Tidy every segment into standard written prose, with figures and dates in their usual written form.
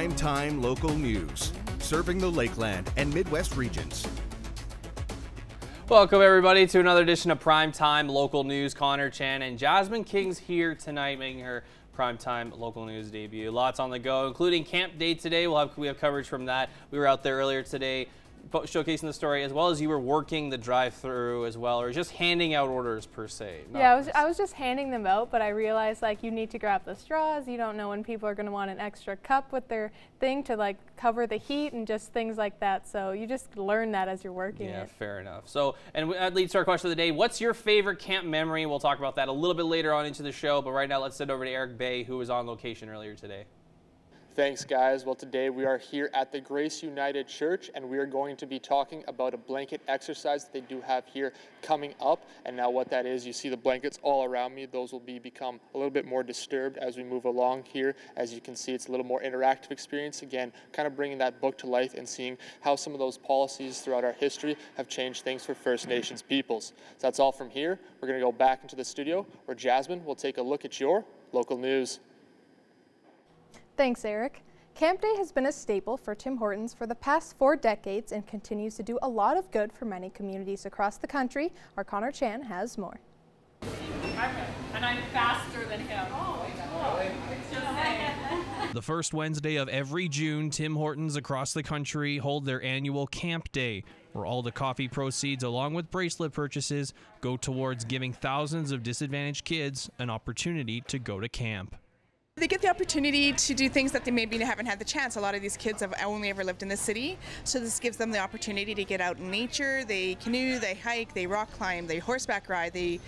Primetime Local News, serving the Lakeland and Midwest regions. Welcome everybody to another edition of Primetime Local News. Connor Chan and Jasmine King's here tonight making her Primetime Local News debut. Lots on the go, including Camp Day today. We have coverage from that. We were out there earlier today showcasing the story, as well as you were working the drive-through as well, or just handing out orders per se. Yeah, I was just handing them out, but I realized like you need to grab the straws. You don't know when people are going to want an extra cup with their thing to like cover the heat and just things like that. So you just learn that as you're working it. Yeah, fair enough. So, and that leads to our question of the day. What's your favorite camp memory? We'll talk about that a little bit later on into the show, but right now let's send over to Eric Bay, who was on location earlier today. Thanks, guys. Well, today we are here at the Grace United Church, and we are going to be talking about a blanket exercise that they do have here coming up. And now what that is, you see the blankets all around me. Those will become a little bit more disturbed as we move along here. As you can see, it's a little more interactive experience. Again, kind of bringing that book to life and seeing how some of those policies throughout our history have changed things for First Nations peoples. So that's all from here. We're going to go back into the studio where Jasmine will take a look at your local news. Thanks, Eric. Camp Day has been a staple for Tim Hortons for the past 4 decades and continues to do a lot of good for many communities across the country. Our Connor Chan has more. And I'm faster than him. The first Wednesday of every June, Tim Hortons across the country hold their annual Camp Day, where all the coffee proceeds along with bracelet purchases go towards giving thousands of disadvantaged kids an opportunity to go to camp. They get the opportunity to do things that they maybe haven't had the chance. A lot of these kids have only ever lived in the city, so this gives them the opportunity to get out in nature. They canoe, they hike, they rock climb, they horseback ride, they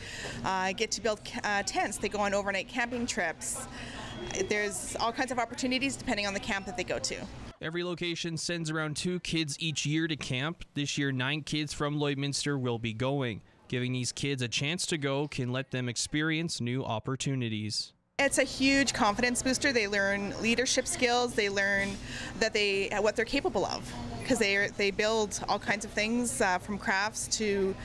get to build tents, they go on overnight camping trips. There's all kinds of opportunities depending on the camp that they go to. Every location sends around 2 kids each year to camp. This year, 9 kids from Lloydminster will be going. Giving these kids a chance to go can let them experience new opportunities. It's a huge confidence booster. They learn leadership skills. They learn that what they're capable of, because they build all kinds of things from crafts to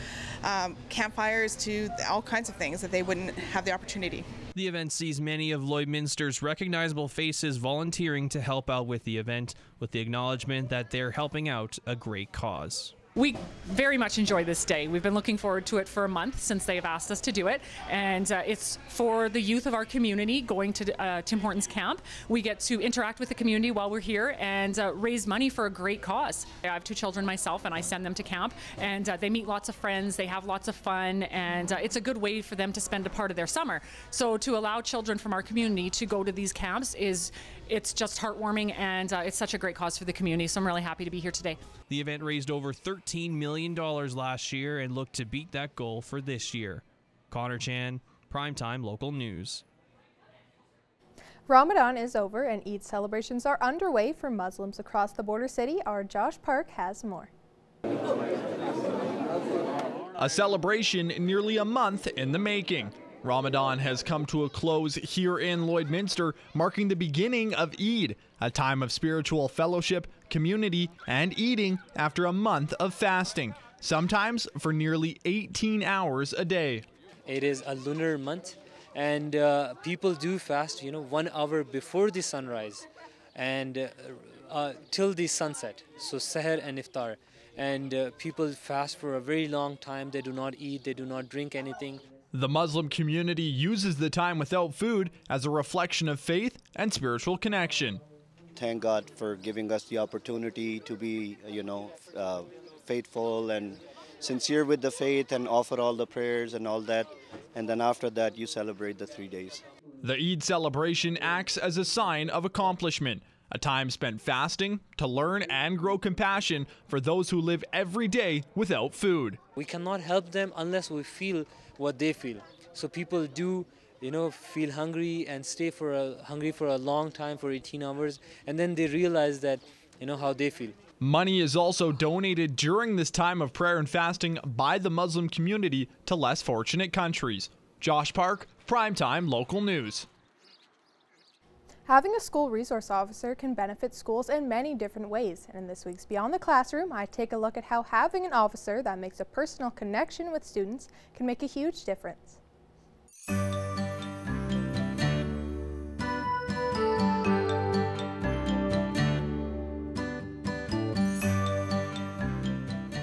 campfires to all kinds of things that they wouldn't have the opportunity. The event sees many of Lloydminster's recognizable faces volunteering to help out with the event, with the acknowledgement that they're helping out a great cause. We very much enjoy this day. We've been looking forward to it for a month since they've asked us to do it, and it's for the youth of our community going to Tim Hortons camp. We get to interact with the community while we're here and raise money for a great cause. I have 2 children myself, and I send them to camp, and they meet lots of friends, they have lots of fun, and it's a good way for them to spend a part of their summer. So to allow children from our community to go to these camps it's just heartwarming, and it's such a great cause for the community, so I'm really happy to be here today. The event raised over $13 million last year and looked to beat that goal for this year. Connor Chan, Primetime Local News. Ramadan is over and Eid celebrations are underway for Muslims across the border city. Our Josh Park has more. A celebration nearly a month in the making. Ramadan has come to a close here in Lloydminster, marking the beginning of Eid, a time of spiritual fellowship, community, and eating after a month of fasting, sometimes for nearly 18 hours a day. It is a lunar month, and people do fast, 1 hour before the sunrise and till the sunset, so Seher and Iftar. And people fast for a very long time. They do not eat, they do not drink anything. The Muslim community uses the time without food as a reflection of faith and spiritual connection. Thank God for giving us the opportunity to be, faithful and sincere with the faith and offer all the prayers and all that. And then after that, you celebrate the 3 days. The Eid celebration acts as a sign of accomplishment, a time spent fasting to learn and grow compassion for those who live every day without food. We cannot help them unless we feel what they feel. So people do, feel hungry and stay hungry for a long time, for 18 hours, and then they realize that, how they feel. Money is also donated during this time of prayer and fasting by the Muslim community to less fortunate countries. Josh Park, Primetime Local News. Having a school resource officer can benefit schools in many different ways. And in this week's Beyond the Classroom, I take a look at how having an officer that makes a personal connection with students can make a huge difference.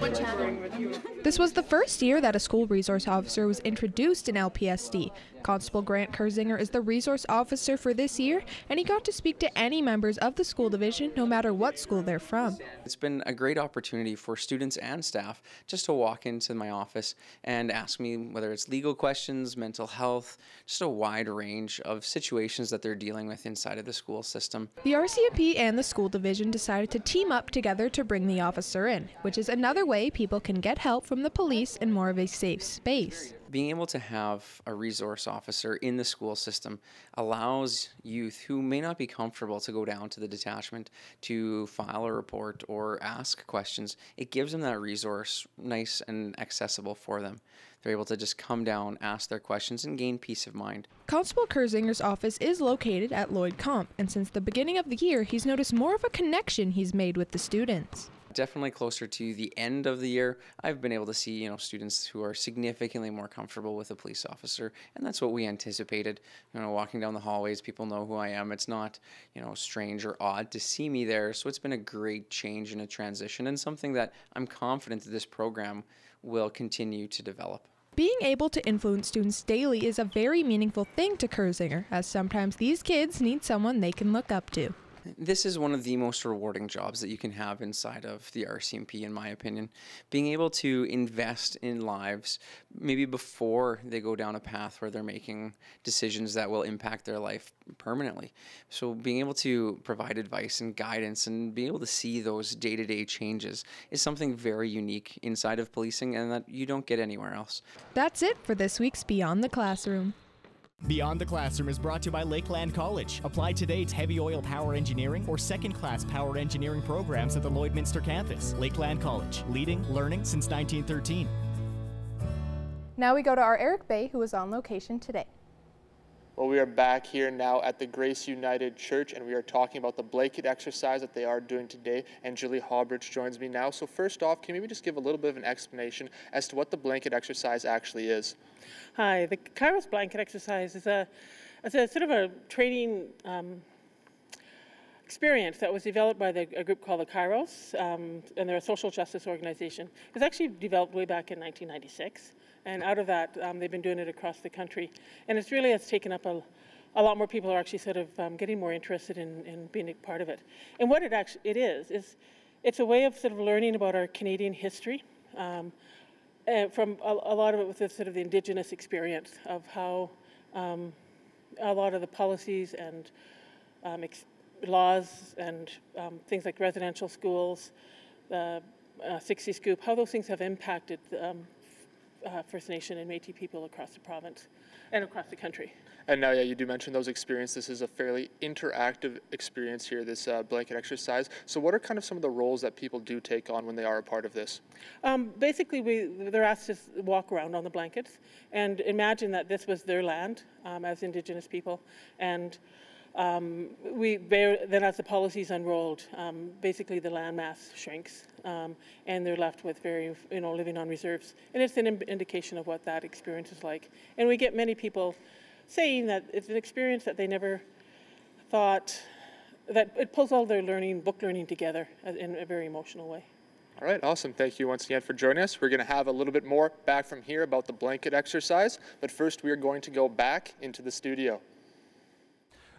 What channel? This was the first year that a school resource officer was introduced in LPSD. Constable Grant Kurzinger is the resource officer for this year, and he got to speak to any members of the school division, no matter what school they're from. It's been a great opportunity for students and staff just to walk into my office and ask me whether it's legal questions, mental health, just a wide range of situations that they're dealing with inside of the school system. The RCMP and the school division decided to team up together to bring the officer in, which is another way people can get help from the police in more of a safe space. Being able to have a resource officer in the school system allows youth who may not be comfortable to go down to the detachment to file a report or ask questions. It gives them that resource nice and accessible for them. They're able to just come down, ask their questions, and gain peace of mind. Constable Kurzinger's office is located at Lloyd Comp, and since the beginning of the year, he's noticed more of a connection he's made with the students. Definitely closer to the end of the year, I've been able to see, students who are significantly more comfortable with a police officer, and that's what we anticipated. Walking down the hallways, people know who I am. It's not, strange or odd to see me there. So it's been a great change and a transition, and something that I'm confident that this program will continue to develop. Being able to influence students daily is a very meaningful thing to Kurzinger, as sometimes these kids need someone they can look up to. This is one of the most rewarding jobs that you can have inside of the RCMP, in my opinion. Being able to invest in lives, maybe before they go down a path where they're making decisions that will impact their life permanently. So being able to provide advice and guidance and being able to see those day-to-day changes is something very unique inside of policing and that you don't get anywhere else. That's it for this week's Beyond the Classroom. Beyond the Classroom is brought to you by Lakeland College. Apply today to heavy oil power engineering or second-class power engineering programs at the Lloydminster campus. Lakeland College, leading learning since 1913. Now we go to our Eric Bay, who was on location today. Well, we are back here now at the Grace United Church, and we are talking about the blanket exercise that they are doing today, and Julie Hallbridge joins me now. So first off, can you maybe just give a little bit of an explanation as to what the blanket exercise actually is? Hi, the Kairos blanket exercise is a sort of a training experience that was developed by a group called the Kairos, and they're a social justice organization. It was actually developed way back in 1996. And out of that, they've been doing it across the country. And it's really has taken up a lot more people are actually sort of getting more interested in being a part of it. And what it is it's a way of sort of learning about our Canadian history, from a lot of it with the sort of the Indigenous experience of how a lot of the policies and laws and things like residential schools, the 60 Scoop, how those things have impacted First Nation and Métis people across the province and across the country. And now, yeah, you do mention those experiences. This is a fairly interactive experience here, this blanket exercise. So what are kind of some of the roles that people do take on when they are a part of this? Basically, they're asked to walk around on the blankets and imagine that this was their land as Indigenous people. And then as the policies unrolled, basically the land mass shrinks and they're left with living on reserves. And it's an indication of what that experience is like. And we get many people saying that it's an experience that they never thought, that it pulls all their book learning together in a very emotional way. All right, awesome. Thank you once again for joining us. We're going to have a little bit more back from here about the blanket exercise, but first we are going to go back into the studio.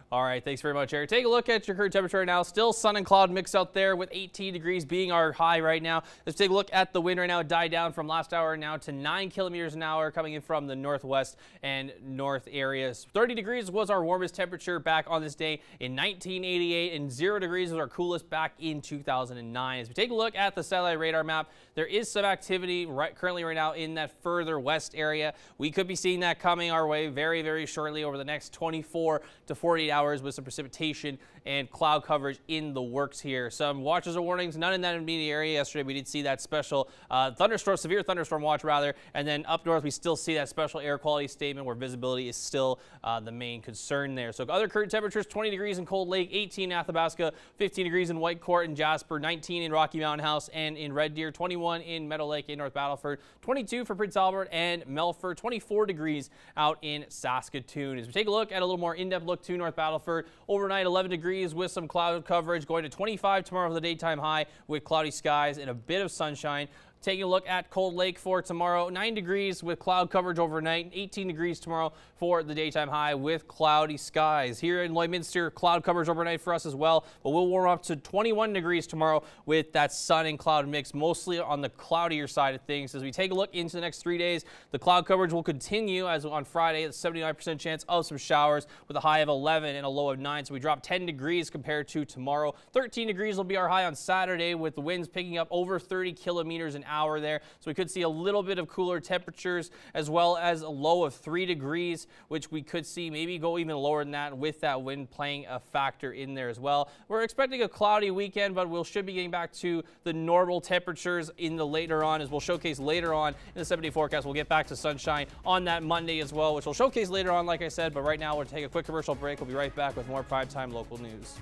All right, thanks very much, Eric. Take a look at your current temperature right now. Still sun and cloud mix out there with 18 degrees being our high right now. Let's take a look at the wind right now. It died down from last hour now to 9 kilometers an hour coming in from the northwest and north areas. 30 degrees was our warmest temperature back on this day in 1988, and 0 degrees was our coolest back in 2009. As we take a look at the satellite radar map, there is some activity currently right now in that further west area. We could be seeing that coming our way very, very shortly over the next 24 to 48 hours with some precipitation and cloud coverage in the works here. Some watches or warnings, none in that immediate area. Yesterday we did see that special severe thunderstorm watch rather, and then up north we still see that special air quality statement where visibility is still the main concern there. So other current temperatures, 20 degrees in Cold Lake, 18 in Athabasca, 15 degrees in Whitecourt and Jasper, 19 in Rocky Mountain House and in Red Deer, 21 in Meadow Lake in North Battleford, 22 for Prince Albert and Melfort, 24 degrees out in Saskatoon. As we take a look at a little more in-depth look to North Battleford, overnight 11 degrees with some cloud coverage, going to 25 tomorrow for the daytime high with cloudy skies and a bit of sunshine. Taking a look at Cold Lake for tomorrow, 9 degrees with cloud coverage overnight, 18 degrees tomorrow for the daytime high with cloudy skies. Here in Lloydminster, cloud coverage overnight for us as well, but we'll warm up to 21 degrees tomorrow with that sun and cloud mix, mostly on the cloudier side of things. As we take a look into the next 3 days, the cloud coverage will continue as on Friday, a 79% chance of some showers with a high of 11 and a low of 9. So we drop 10 degrees compared to tomorrow. 13 degrees will be our high on Saturday with the winds picking up over 30 kilometers an hour there. So we could see a little bit of cooler temperatures as well as a low of 3 degrees, which we could see maybe go even lower than that with that wind playing a factor in there as well. We're expecting a cloudy weekend, but we should be getting back to the normal temperatures in the later on, as we'll showcase later on in the 7-day forecast. We'll get back to sunshine on that Monday as well, which we'll showcase later on, like I said. But right now, we'll take a quick commercial break. We'll be right back with more primetime local news.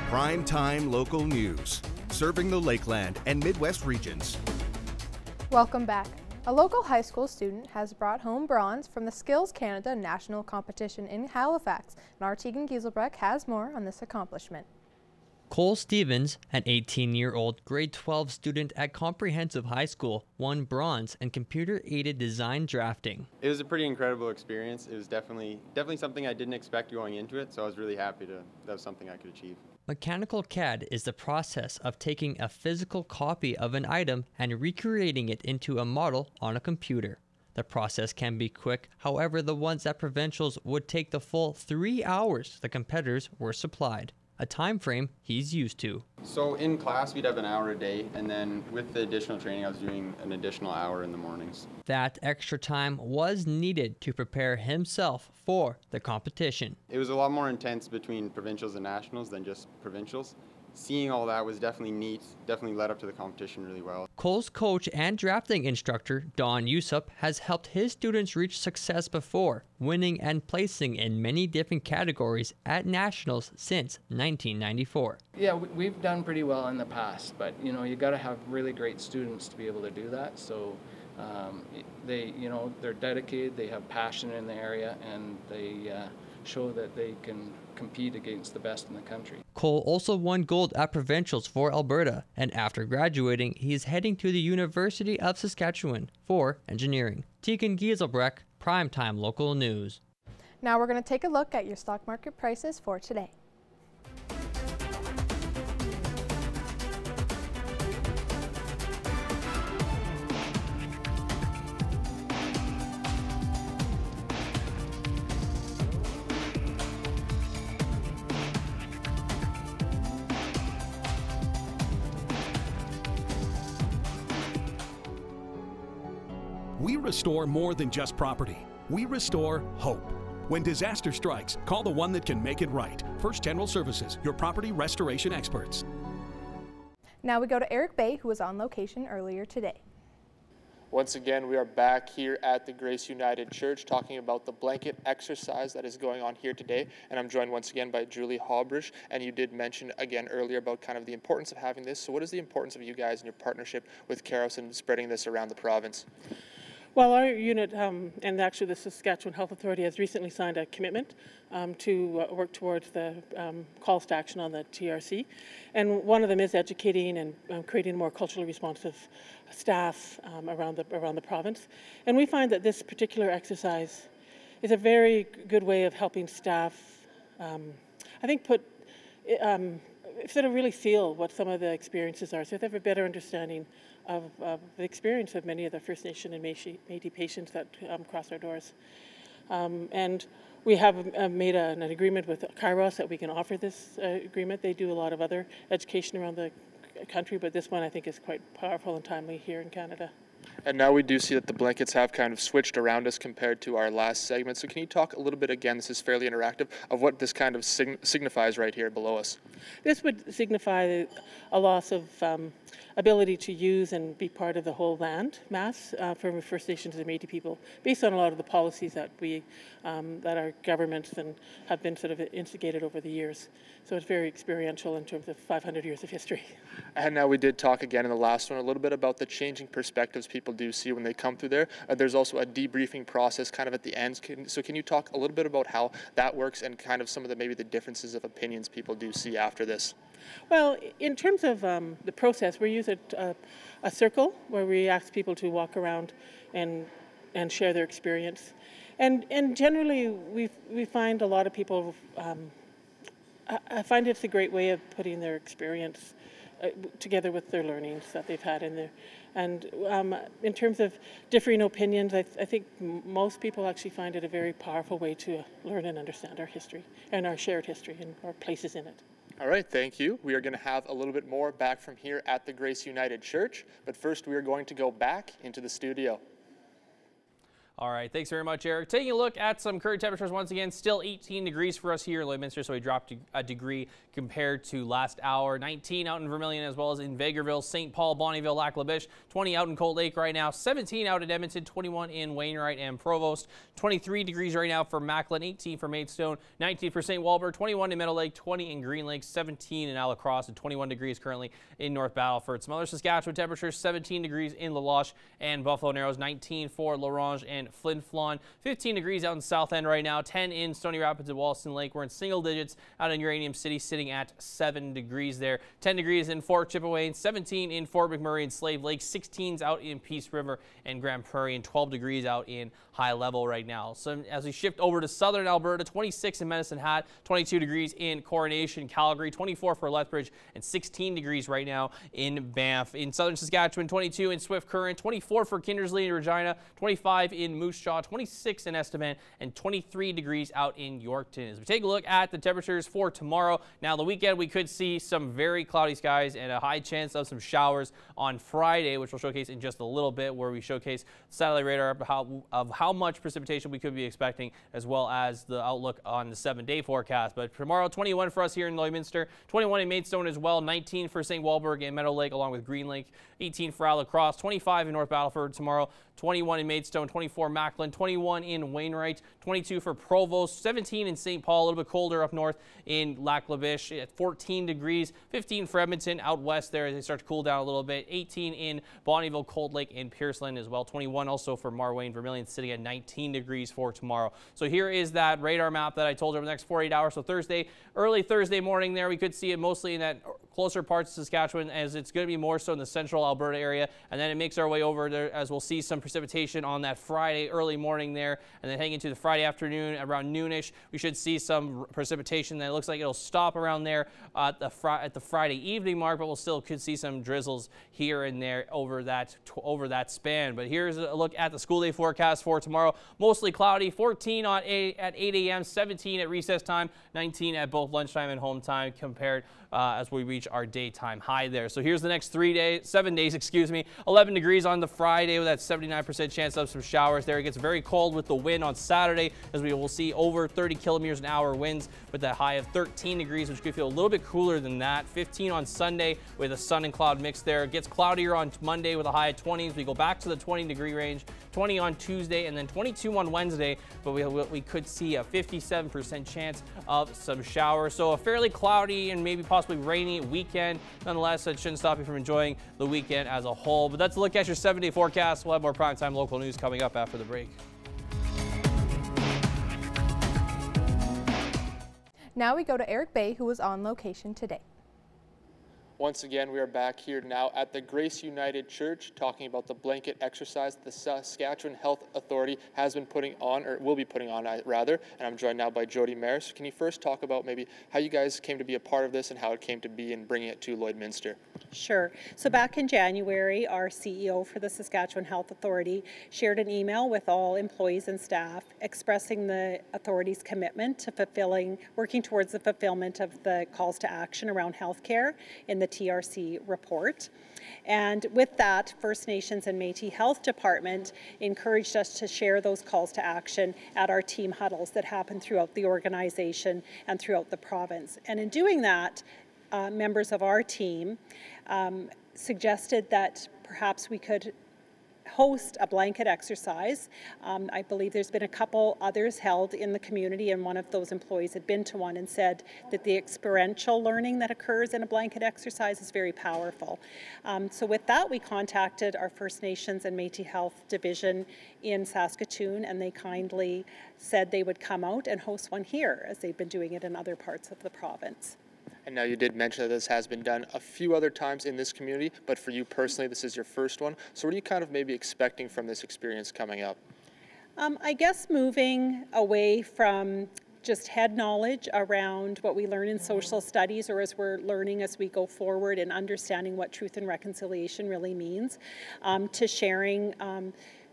Prime Time Local News, serving the Lakeland and Midwest regions. Welcome back. A local high school student has brought home bronze from the Skills Canada National Competition in Halifax, and our Tegan Gieselbrecht has more on this accomplishment. Cole Stevens, an 18-year-old grade 12 student at Comprehensive High School, won bronze in computer-aided design drafting. It was a pretty incredible experience. It was definitely something I didn't expect going into it, so I was really happy that was something I could achieve. Mechanical CAD is the process of taking a physical copy of an item and recreating it into a model on a computer. The process can be quick, however, the ones at provincials would take the full 3 hours the competitors were supplied, a time frame he's used to. So in class we'd have an hour a day, and then with the additional training I was doing an additional hour in the mornings. That extra time was needed to prepare himself for the competition. It was a lot more intense between provincials and nationals than just provincials. Seeing all that was definitely neat, definitely led up to the competition really well. Cole's coach and drafting instructor, Don Yusup, has helped his students reach success before, winning and placing in many different categories at nationals since 1994. Yeah, we've done pretty well in the past, but you know, you got to have really great students to be able to do that. So they're dedicated, they have passion in the area, and they show that they can compete against the best in the country. Cole also won gold at provincials for Alberta, and after graduating, he is heading to the University of Saskatchewan for engineering. Tegan Gieselbrecht, Primetime Local News. Now we're going to take a look at your stock market prices for today. We restore more than just property. We restore hope. When disaster strikes, call the one that can make it right. First General Services, your property restoration experts. Now we go to Eric Bay, who was on location earlier today. Once again, we are back here at the Grace United Church talking about the blanket exercise that is going on here today. And I'm joined once again by Julie Halbrish. And you did mention again earlier about kind of the importance of having this. So what is the importance of you guys and your partnership with Caros and spreading this around the province? Well, our unit and actually the Saskatchewan Health Authority has recently signed a commitment to work towards the calls to action on the TRC. And one of them is educating and creating more culturally responsive staff around the province. And we find that this particular exercise is a very good way of helping staff, I think, sort of really feel what some of the experiences are, so they have a better understanding of the experience of many of the First Nation and Métis patients that cross our doors. And we have made an agreement with Kairos that we can offer this agreement. They do a lot of other education around the country, but this one I think is quite powerful and timely here in Canada. And now we do see that the blankets have kind of switched around us compared to our last segment. So can you talk a little bit, again, this is fairly interactive, of what this kind of signifies right here below us? This would signify a loss of ability to use and be part of the whole land mass for First Nations and Métis people, based on a lot of the policies that that our governments and have been sort of instigated over the years. So it's very experiential in terms of 500 years of history. And now we did talk again in the last one a little bit about the changing perspectives people do see when they come through there. There's also a debriefing process kind of at the end. So can you talk a little bit about how that works and kind of some of the maybe the differences of opinions people do see after this? Well, in terms of the process, we use a circle where we ask people to walk around and share their experience. And generally, we find a lot of people, I find it's a great way of putting their experience together with their learnings that they've had in there. And in terms of differing opinions, I think most people actually find it a very powerful way to learn and understand our history and our shared history and our places in it. All right, thank you. We are going to have a little bit more back from here at the Grace United Church, but first we are going to go back into the studio. All right, thanks very much, Eric. Taking a look at some current temperatures once again, still 18 degrees for us here in Lloydminster, so we dropped a degree compared to last hour. 19 out in Vermilion as well as in Vegreville, St. Paul, Bonnyville, Lac La Biche. 20 out in Cold Lake right now. 17 out at Edmonton, 21 in Wainwright and Provost. 23 degrees right now for Macklin, 18 for Maidstone, 19 for St. Walburg, 21 in Meadow Lake, 20 in Green Lake, 17 in Alla Crosse, and 21 degrees currently in North Battleford. Some other Saskatchewan temperatures, 17 degrees in La Loche and Buffalo Narrows, 19 for La Ronge and Flin Flon. 15 degrees out in South End right now, 10 in Stony Rapids and Wollaston Lake. We're in single digits out in Uranium City, sitting at 7 degrees there. 10 degrees in Fort Chipewyan, 17 in Fort McMurray and Slave Lake, 16s out in Peace River and Grand Prairie, and 12 degrees out in High Level right now. So as we shift over to southern Alberta, 26 in Medicine Hat, 22 degrees in Coronation, Calgary, 24 for Lethbridge, and 16 degrees right now in Banff. In southern Saskatchewan, 22 in Swift Current, 24 for Kindersley and Regina, 25 in Moose Jaw, 26 in Estevan, and 23 degrees out in Yorkton. As we take a look at the temperatures for tomorrow, now the weekend we could see some very cloudy skies and a high chance of some showers on Friday, which we'll showcase in just a little bit, where we showcase satellite radar of how much precipitation we could be expecting, as well as the outlook on the 7-day forecast. But tomorrow, 21 for us here in Lloydminster, 21 in Maidstone as well, 19 for St. Walburg and Meadow Lake along with Green Lake, 18 for Alla Crosse, 25 in North Battleford tomorrow, 21 in Maidstone, 24 Macklin, 21 in Wainwright, 22 for Provost, 17 in St. Paul, a little bit colder up north in Lac La Biche at 14 degrees, 15 for Edmonton out west there as they start to cool down a little bit, 18 in Bonnyville, Cold Lake, and Pearceland as well, 21 also for Marwayne, Vermilion, sitting at 19 degrees for tomorrow. So here is that radar map that I told you over the next 48 hours. So Thursday, early Thursday morning there, we could see it mostly in that closer parts of Saskatchewan, as it's going to be more so in the central Alberta area, and then it makes our way over there as we'll see some precipitation on that Friday early morning there, and then heading into the Friday afternoon around noonish, we should see some precipitation. That looks like it'll stop around there at the Friday evening mark, but we'll still could see some drizzles here and there over that span. But here's a look at the school day forecast for tomorrow. Mostly cloudy, 14 at 8 a.m., 17 at recess time, 19 at both lunchtime and home time compared as we reach our daytime high there. So here's the next 7 days, 11 degrees on the Friday with that 79% chance of some showers there. It gets very cold with the wind on Saturday, as we will see over 30 kilometers an hour winds with that high of 13 degrees, which could feel a little bit cooler than that. 15 on Sunday with a sun and cloud mix there. It gets cloudier on Monday with a high of 20s. We go back to the 20-degree range, 20 on Tuesday, and then 22 on Wednesday, but we could see a 57% chance of some showers. So a fairly cloudy and maybe possibly rainy weekend. Nonetheless, it shouldn't stop you from enjoying the weekend as a whole. But that's a look at your 7-day forecast. We'll have more primetime local news coming up after the break. Now we go to Eric Bay, who was on location today. Once again, we are back here now at the Grace United Church talking about the blanket exercise the Saskatchewan Health Authority has been putting on, or will be putting on rather, and I'm joined now by Jody Maris. Can you first talk about maybe how you guys came to be a part of this and how it came to be in bringing it to Lloydminster? Sure. So back in January, our CEO for the Saskatchewan Health Authority shared an email with all employees and staff expressing the authority's commitment to working towards the fulfillment of the calls to action around healthcare in the TRC report. And with that, First Nations and Métis Health Department encouraged us to share those calls to action at our team huddles that happen throughout the organization and throughout the province. And in doing that, members of our team suggested that perhaps we could host a blanket exercise. I believe there's been a couple others held in the community, and one of those employees had been to one and said that the experiential learning that occurs in a blanket exercise is very powerful. So with that, we contacted our First Nations and Métis Health Division in Saskatoon, and they kindly said they would come out and host one here, as they've been doing it in other parts of the province. And now you did mention that this has been done a few other times in this community, but for you personally, this is your first one. So what are you kind of maybe expecting from this experience coming up? I guess moving away from just head knowledge around what we learn in social studies, or as we're learning as we go forward and understanding what truth and reconciliation really means, to sharing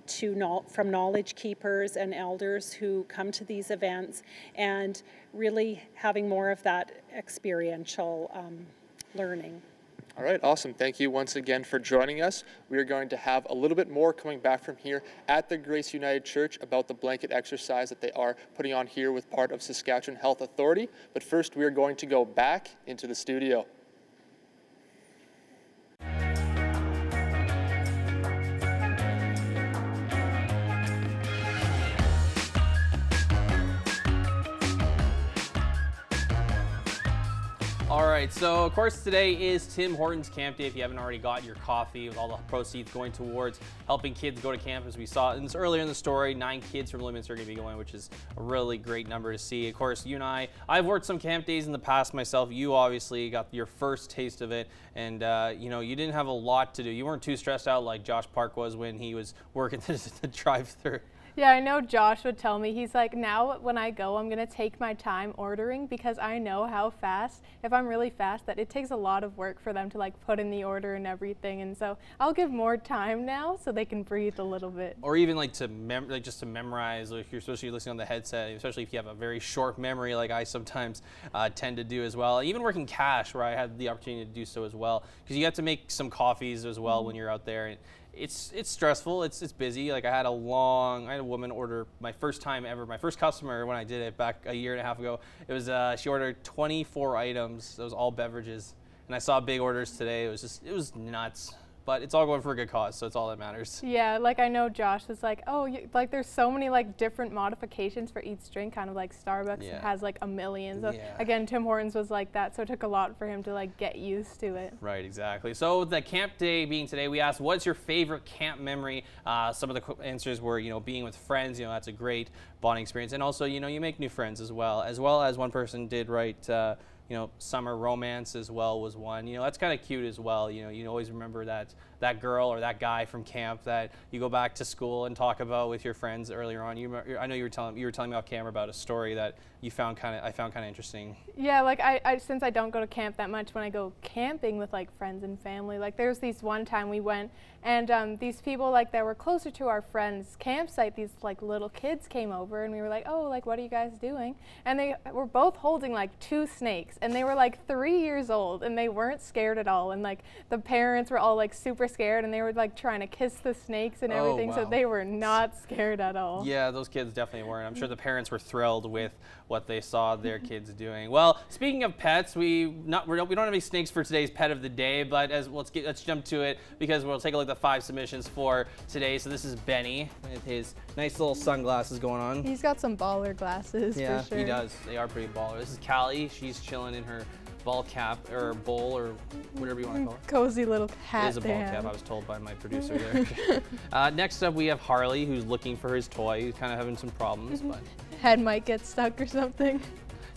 from knowledge keepers and elders who come to these events, and really having more of that experiential learning. All right, awesome. Thank you once again for joining us. We are going to have a little bit more coming back from here at the Grace United Church about the blanket exercise that they are putting on here with part of Saskatchewan Health Authority. But first, we are going to go back into the studio. All right, so of course today is Tim Hortons Camp Day. If you haven't already got your coffee, with all the proceeds going towards helping kids go to camp, as we saw in this earlier in the story, 9 kids from Lloydminster are going to be going, which is a really great number to see. Of course, you and I've worked some camp days in the past myself. You obviously got your first taste of it, and you know, you didn't have a lot to do. You weren't too stressed out like Josh Park was when he was working the drive-through. Yeah, I know Josh would tell me, he's like, now when I go, I'm going to take my time ordering, because I know how fast, if I'm really fast, that it takes a lot of work for them to like put in the order and everything. And so I'll give more time now so they can breathe a little bit. Or even like to just to memorize, if you're especially listening on the headset, especially if you have a very short memory like I sometimes tend to do as well. Even working cash, where I had the opportunity to do so as well, because you have to make some coffees as well when you're out there. And it's stressful, it's busy. Like I had a woman order my first time ever, my first customer when I did it back a year and a half ago. It was, she ordered 24 items, those all beverages. And I saw big orders today, it was nuts. But it's all going for a good cause, so it's all that matters. Yeah, like I know Josh was like, oh, like there's so many like different modifications for each drink, kind of like Starbucks has like a million. So again, Tim Hortons was like that, so it took a lot for him to like get used to it. Right, exactly. So the camp day being today, we asked, what's your favorite camp memory? Some of the answers were, you know, being with friends, you know, that's a great bonding experience. And also, you know, you make new friends as well as one person did write, you know, summer romance as well was one. You know, that's kind of cute as well. You know, you always remember that girl or that guy from camp that you go back to school and talk about with your friends earlier on. I know you were telling me off camera about a story that I found kind of interesting. Yeah, like I since I don't go to camp that much, when I go camping with like friends and family, like there's these one time we went, and these people like that were closer to our friend's campsite, these like little kids came over, and we were like, oh, like what are you guys doing? And they were both holding like 2 snakes, and they were like 3 years old, and they weren't scared at all, and like the parents were all like super scared, and they were like trying to kiss the snakes and everything. So they were not scared at all. Yeah, those kids definitely weren't. I'm sure the parents were thrilled with what they saw their kids doing. Well, speaking of pets, we don't have any snakes for today's pet of the day, but let's jump to it, because we'll take a look at the 5 submissions for today. So this is Benny with his nice little sunglasses going on. He's got some baller glasses. Yeah, for sure. He does. They are pretty baller. This is Callie. She's chilling in her ball cap or bowl or whatever you want to call it. Cozy little hat. It is a ball cap, I was told by my producer there. Next up we have Harley, who's looking for his toy. He's kind of having some problems, but head might get stuck or something.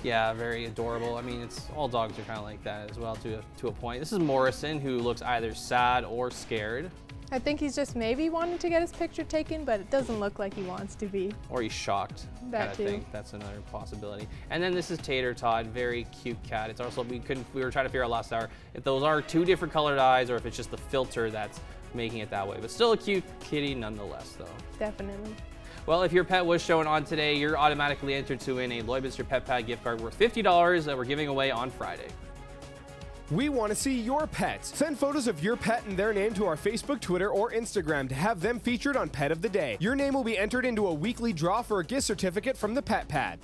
Yeah, very adorable. I mean, all dogs are kind of like that as well to a point. This is Morrison, who looks either sad or scared. I think he's just maybe wanting to get his picture taken, but it doesn't look like he wants to be. Or he's shocked. That too. Thing. That's another possibility. And then this is Tater Tot, very cute cat. It's also, we were trying to figure out last hour if those are 2 different colored eyes or if it's just the filter that's making it that way. But still a cute kitty nonetheless, though. Definitely. Well, if your pet was shown on today, you're automatically entered to win a Lloydminster Pet Pad gift card worth $50 that we're giving away on Friday. We want to see your pets. Send photos of your pet and their name to our Facebook, Twitter, or Instagram to have them featured on Pet of the Day. Your name will be entered into a weekly draw for a gift certificate from the Pet Pad.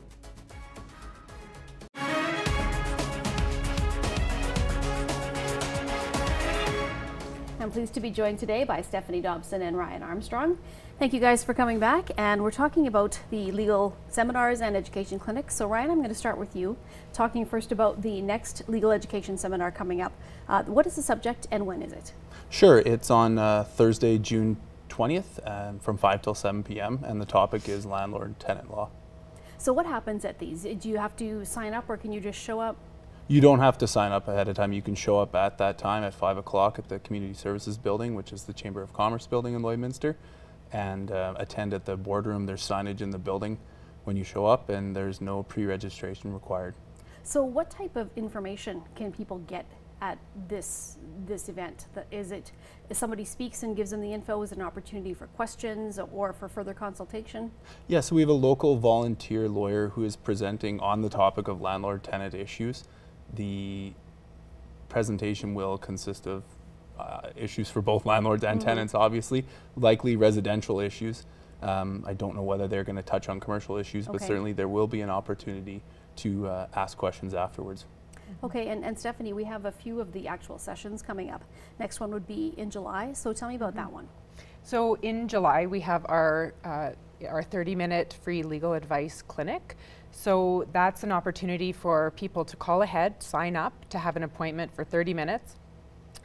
I'm pleased to be joined today by Stephanie Dobson and Ryan Armstrong. Thank you guys for coming back, and we're talking about the legal seminars and education clinics. So Ryan, I'm going to start with you, talking first about the next legal education seminar coming up. What is the subject and when is it? Sure, it's on Thursday, June 20th from 5 till 7 p.m. and the topic is landlord-tenant law. So what happens at these? Do you have to sign up or can you just show up? You don't have to sign up ahead of time. You can show up at that time at 5 o'clock at the Community Services Building, which is the Chamber of Commerce building in Lloydminster, and attend at the boardroom. There's signage in the building when you show up, and there's no pre-registration required. So what type of information can people get at this event? Is it if somebody speaks and gives them the info, is it an opportunity for questions or for further consultation? Yeah, so we have a local volunteer lawyer who is presenting on the topic of landlord-tenant issues. The presentation will consist of issues for both landlords and tenants, obviously, likely residential issues. I don't know whether they're going to touch on commercial issues, but certainly there will be an opportunity to ask questions afterwards. Okay, and Stephanie, we have a few of the actual sessions coming up. Next one would be in July, so tell me about that one. So in July, we have our 30-minute free legal advice clinic. So that's an opportunity for people to call ahead, sign up, to have an appointment for 30 minutes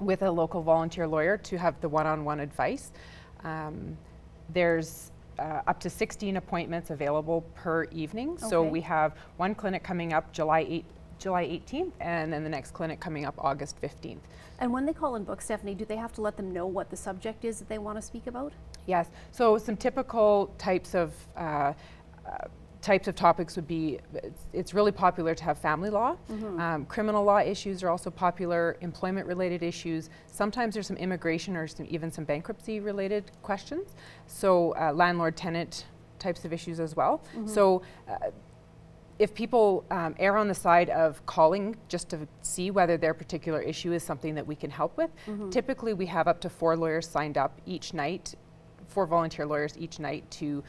with a local volunteer lawyer to have the one-on-one advice. There's up to 16 appointments available per evening. So we have one clinic coming up July 18th, and then the next clinic coming up August 15th. And when they call and book, Stephanie, do they have to let them know what the subject is that they want to speak about? Yes. So some typical types of topics would be, it's really popular to have family law. Criminal law issues are also popular, employment-related issues. Sometimes there's some immigration or even some bankruptcy-related questions. So landlord-tenant types of issues as well. So if people err on the side of calling just to see whether their particular issue is something that we can help with, typically we have up to 4 lawyers signed up each night, 4 volunteer lawyers each night to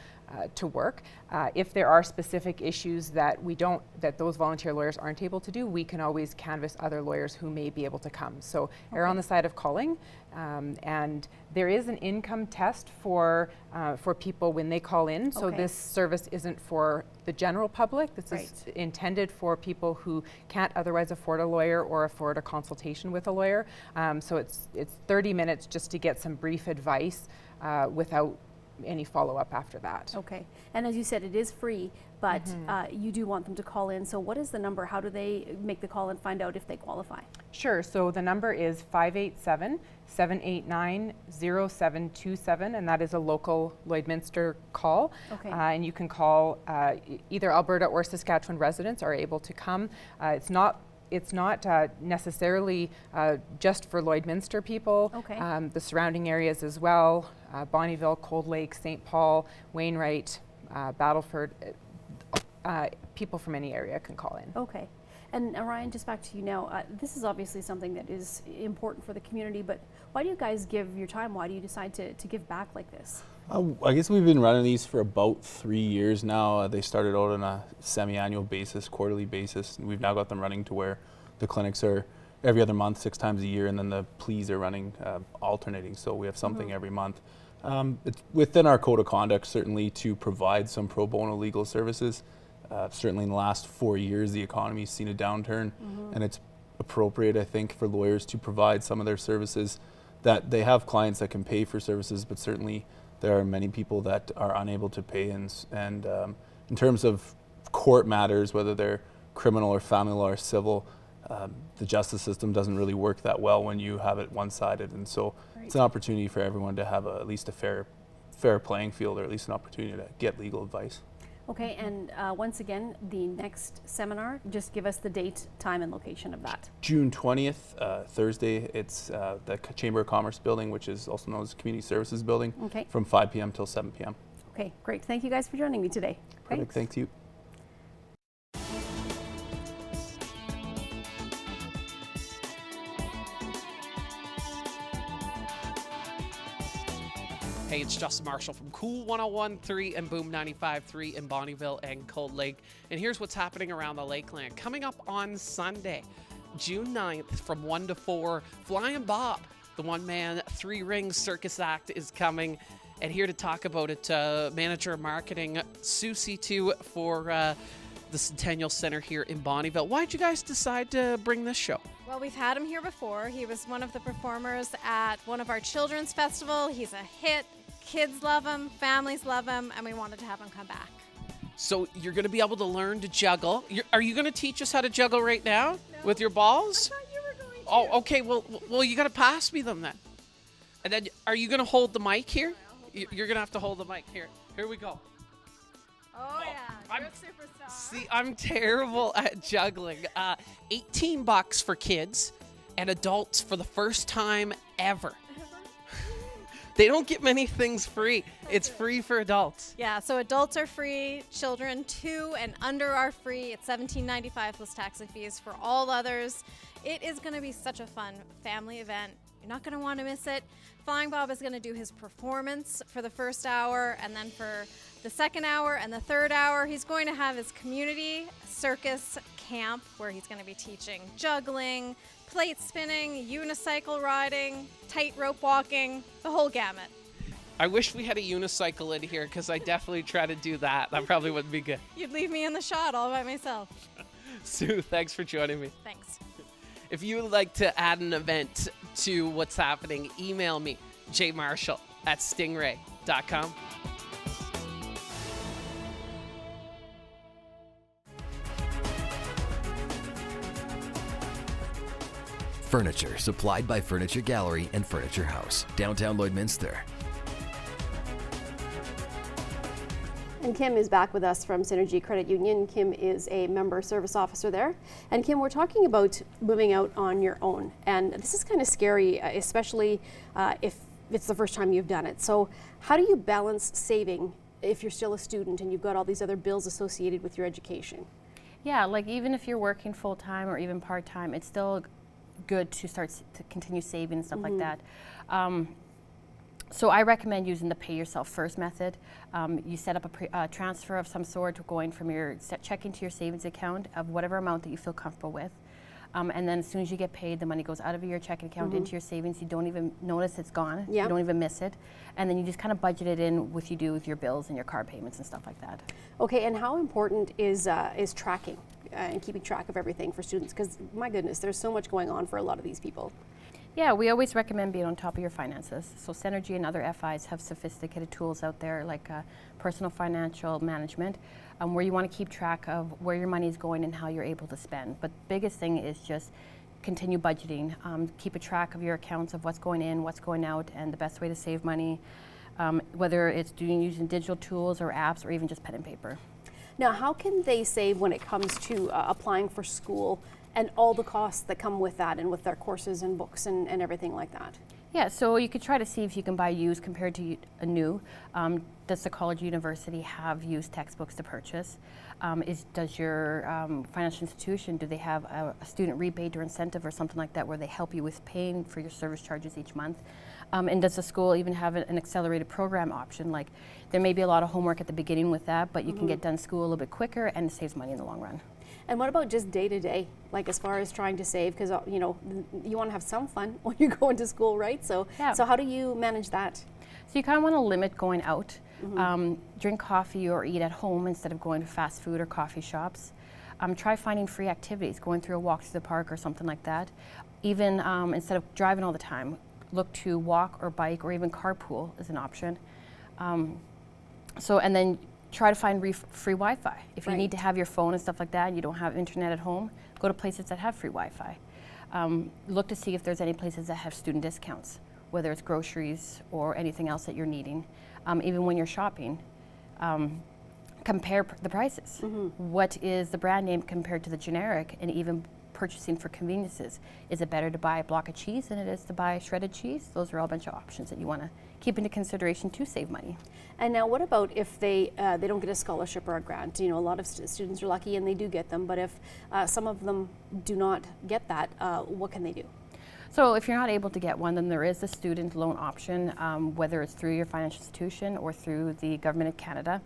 work. If there are specific issues that those volunteer lawyers aren't able to do, we can always canvass other lawyers who may be able to come. So err on the side of calling, and there is an income test for people when they call in. So this service isn't for the general public. This is intended for people who can't otherwise afford a lawyer or afford a consultation with a lawyer. So it's 30 minutes just to get some brief advice without any follow-up after that. Okay, and as you said, it is free, but you do want them to call in. So what is the number? How do they make the call and find out if they qualify? Sure, so the number is 587-789-0727, and that is a local Lloydminster call. And you can call, either Alberta or Saskatchewan residents are able to come. It's not necessarily just for Lloydminster people. The surrounding areas as well, Bonnyville, Cold Lake, St. Paul, Wainwright, Battleford, people from any area can call in. Okay. And Ryan, just back to you now. This is obviously something that is important for the community, but why do you guys give your time? Why do you decide to give back like this? I guess we've been running these for about 3 years now. They started out on a semi-annual basis, quarterly basis. And we've now got them running to where the clinics are every other month, 6 times a year, and then the pleas are running alternating. So we have something every month. It's within our code of conduct, certainly, to provide some pro bono legal services. Certainly in the last 4 years, the economy's seen a downturn, and it's appropriate, I think, for lawyers to provide some of their services. That they have clients that can pay for services, but certainly there are many people that are unable to pay. And in terms of court matters, whether they're criminal or family law or civil, the justice system doesn't really work that well when you have it one-sided. And so it's an opportunity for everyone to have at least a fair playing field, or at least an opportunity to get legal advice. Okay, and once again, the next seminar, just give us the date, time, and location of that. June 20th, Thursday. It's the Chamber of Commerce building, which is also known as Community Services Building, from 5 p.m. till 7 p.m. Okay, great. Thank you guys for joining me today. Perfect. Thank you. Hey, it's Justin Marshall from Cool 101.3 and Boom 95.3 in Bonnyville and Cold Lake. And here's what's happening around the Lakeland. Coming up on Sunday, June 9th from 1 to 4, Flying Bob, the one-man, three-ring circus act is coming. And here to talk about it, Manager of Marketing, Susie, too, for the Centennial Center here in Bonnyville. Why'd you guys decide to bring this show? Well, we've had him here before. He was one of the performers at one of our children's festival. He's a hit. Kids love him, families love him, and we wanted to have him come back. So you're going to be able to learn to juggle. Are you going to teach us how to juggle right now with your balls? I thought you were going to. Oh, okay. Well, you got to pass me them then. And then, are you going to hold the mic here? You're going to have to hold the mic here. Here we go. Oh yeah, you're a superstar. See, I'm terrible at juggling. $18 for kids and adults for the first time ever. They don't get many things free. It's free for adults. Yeah, so adults are free, children 2 and under are free. It's $17.95 plus tax and fees for all others. It is going to be such a fun family event. You're not going to want to miss it. Flying Bob is going to do his performance for the first hour, and then for the second hour and the third hour, he's going to have his community circus camp where he's going to be teaching juggling, plate spinning, unicycle riding, tightrope walking, the whole gamut. I wish we had a unicycle in here because I definitely try to do that. That probably wouldn't be good. You'd leave me in the shot all by myself. Sue, thanks for joining me. Thanks. If you would like to add an event to what's happening, email me, jmarshall@stingray.com. Furniture supplied by Furniture Gallery and Furniture House, downtown Lloydminster. And Kim is back with us from Synergy Credit Union. Kim is a member service officer there. And Kim, we're talking about moving out on your own. And this is kind of scary, especially if it's the first time you've done it. So how do you balance saving if you're still a student and you've got all these other bills associated with your education? Yeah, like even if you're working full-time or even part-time, it's still good to start to continue saving and stuff like that. So I recommend using the pay yourself first method. You set up a transfer of some sort going from your checking to your savings account of whatever amount that you feel comfortable with. And then as soon as you get paid, the money goes out of your checking account into your savings. You don't even notice it's gone. You don't even miss it. And then you just kind of budget it in with you do with your bills and your car payments and stuff like that. Okay, and how important is tracking and keeping track of everything for students? Because my goodness, there's so much going on for a lot of these people. Yeah, we always recommend being on top of your finances. So Synergy and other FIs have sophisticated tools out there like personal financial management, where you want to keep track of where your money is going and how you're able to spend. But the biggest thing is just continue budgeting. Keep a track of your accounts of what's going in, what's going out, and the best way to save money, whether it's using digital tools or apps or even just pen and paper. Now, how can they save when it comes to applying for school and all the costs that come with that and with their courses and books and everything like that? Yeah, so you could try to see if you can buy used compared to a new. Does the college university have used textbooks to purchase? Does your financial institution, do they have a student rebate or incentive or something like that where they help you with paying for your service charges each month? And does the school even have an accelerated program option? Like there may be a lot of homework at the beginning with that, but you can get done school a little bit quicker and it saves money in the long run. And what about just day to day, like as far as trying to save? Because you know, you want to have some fun when you go into school, right? So, so how do you manage that? So you kind of want to limit going out. Drink coffee or eat at home instead of going to fast food or coffee shops. Try finding free activities, going through a walk to the park or something like that. Even instead of driving all the time, look to walk or bike or even carpool is an option. And then try to find free Wi-Fi. If you need to have your phone and stuff like that and you don't have internet at home, go to places that have free Wi-Fi. Look to see if there's any places that have student discounts, whether it's groceries or anything else that you're needing. Even when you're shopping, compare the prices. What is the brand name compared to the generic, and even purchasing for conveniences. Is it better to buy a block of cheese than it is to buy shredded cheese? Those are all a bunch of options that you want to keep into consideration to save money. And now what about if they don't get a scholarship or a grant? You know, a lot of students are lucky and they do get them, but if some of them do not get that, what can they do? So if you're not able to get one, then there is the student loan option, whether it's through your financial institution or through the Government of Canada.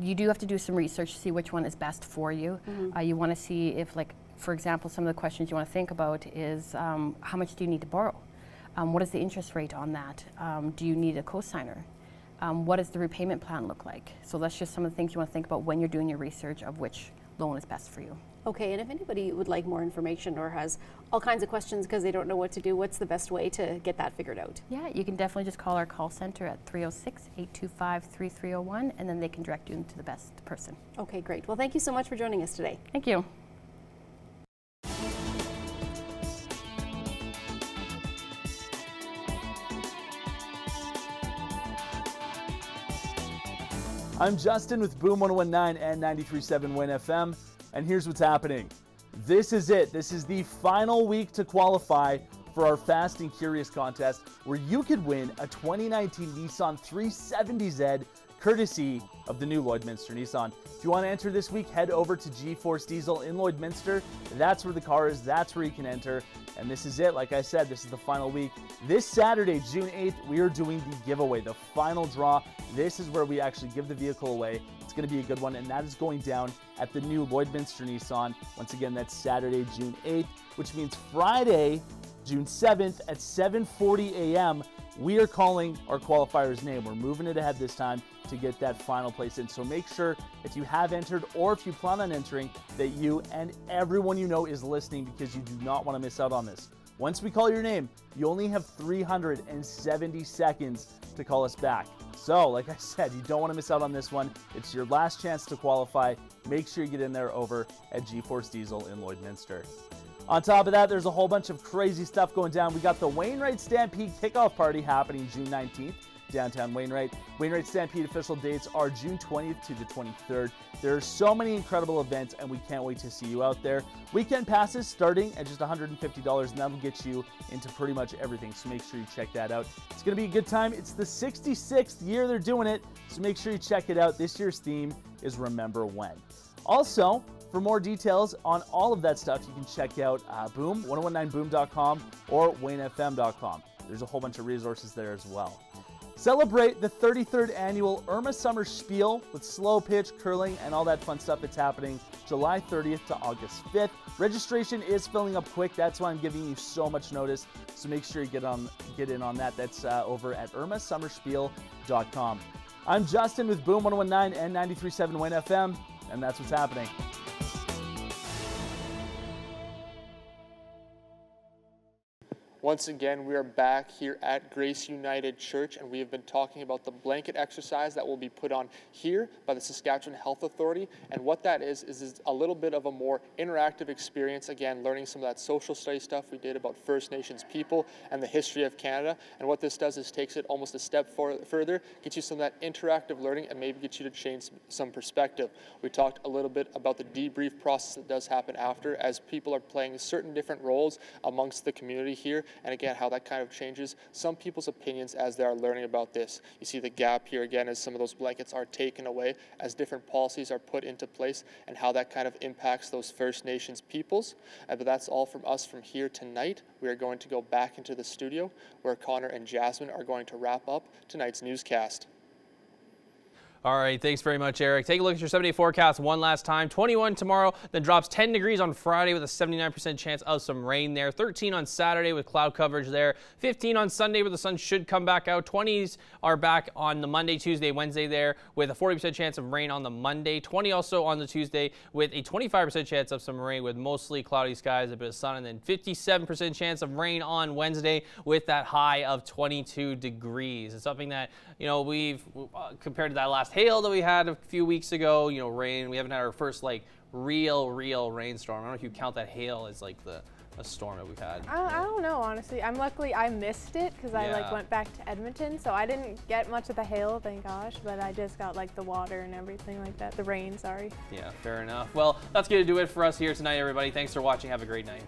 You do have to do some research to see which one is best for you. You want to see if, like, for example, some of the questions you want to think about is how much do you need to borrow? What is the interest rate on that? Do you need a cosigner? What does the repayment plan look like? So that's just some of the things you want to think about when you're doing your research of which loan is best for you. Okay, and if anybody would like more information or has all kinds of questions because they don't know what to do, what's the best way to get that figured out? Yeah, you can definitely just call our call center at 306-825-3301, and then they can direct you into the best person. Okay, great. Well, thank you so much for joining us today. Thank you. I'm Justin with Boom 1019 and 93.7 Win FM, and here's what's happening. This is it. This is the final week to qualify for our Fast and Curious contest, where you could win a 2019 Nissan 370Z courtesy of the new Lloydminster Nissan. If you want to enter this week, head over to G-Force Diesel in Lloydminster. That's where the car is. That's where you can enter. And this is it. Like I said, this is the final week. This Saturday, June 8th, we are doing the giveaway, the final draw. This is where we actually give the vehicle away. It's going to be a good one, and that is going down at the new Lloydminster Nissan. Once again, that's Saturday, June 8th, which means Friday, June 7th at 7:40 a.m., we are calling our qualifier's name. We're moving it ahead this time to get that final place in. So make sure if you have entered or if you plan on entering that you and everyone you know is listening, because you do not want to miss out on this. Once we call your name, you only have 370 seconds to call us back. So, like I said, you don't want to miss out on this one. It's your last chance to qualify. Make sure you get in there over at G-Force Diesel in Lloydminster. On top of that, there's a whole bunch of crazy stuff going down. We got the Wainwright Stampede kickoff party happening June 19th, downtown Wainwright. Wainwright Stampede official dates are June 20th to the 23rd. There are so many incredible events, and we can't wait to see you out there. Weekend passes starting at just $150, and that'll get you into pretty much everything, so make sure you check that out. It's going to be a good time. It's the 66th year they're doing it, so make sure you check it out. This year's theme is Remember When. Also, for more details on all of that stuff, you can check out boom1019boom.com or waynefm.com. There's a whole bunch of resources there as well. Celebrate the 33rd annual Irma Summer Spiel with slow pitch, curling, and all that fun stuff that's happening July 30th to August 5th. Registration is filling up quick. That's why I'm giving you so much notice. So make sure you get in on that. That's over at irmasummerspiel.com. I'm Justin with Boom 1019 and 93.7 Win FM, and that's what's happening. Once again, we are back here at Grace United Church, and we have been talking about the blanket exercise that will be put on here by the Saskatchewan Health Authority. And what that is a little bit of a more interactive experience, again, learning some of that social study stuff we did about First Nations people and the history of Canada. And what this does is takes it almost a step further, gets you some of that interactive learning, and maybe gets you to change some perspective. We talked a little bit about the debrief process that does happen after, as people are playing certain different roles amongst the community here. And again, how that kind of changes some people's opinions as they are learning about this. You see the gap here again as some of those blankets are taken away, as different policies are put into place, and how that kind of impacts those First Nations peoples. But that's all from us from here tonight. We are going to go back into the studio where Connor and Jasmine are going to wrap up tonight's newscast. All right, thanks very much, Eric. Take a look at your 7-day forecast one last time. 21 tomorrow, then drops 10 degrees on Friday with a 79% chance of some rain there. 13 on Saturday with cloud coverage there. 15 on Sunday where the sun should come back out. 20s are back on the Monday, Tuesday, Wednesday there with a 40% chance of rain on the Monday. 20 also on the Tuesday with a 25% chance of some rain with mostly cloudy skies, a bit of sun, and then 57% chance of rain on Wednesday with that high of 22 degrees. It's something that, you know, we've compared to that last hail that we had a few weeks ago, you know, rain. We haven't had our first like real rainstorm. I don't know if you count that hail as like a storm that we've had. I don't know, honestly. Luckily I missed it because I like went back to Edmonton, so I didn't get much of the hail, thank gosh, but I just got like the water and everything like that. The rain, sorry. Yeah, fair enough. Well, that's going to do it for us here tonight, everybody. Thanks for watching. Have a great night.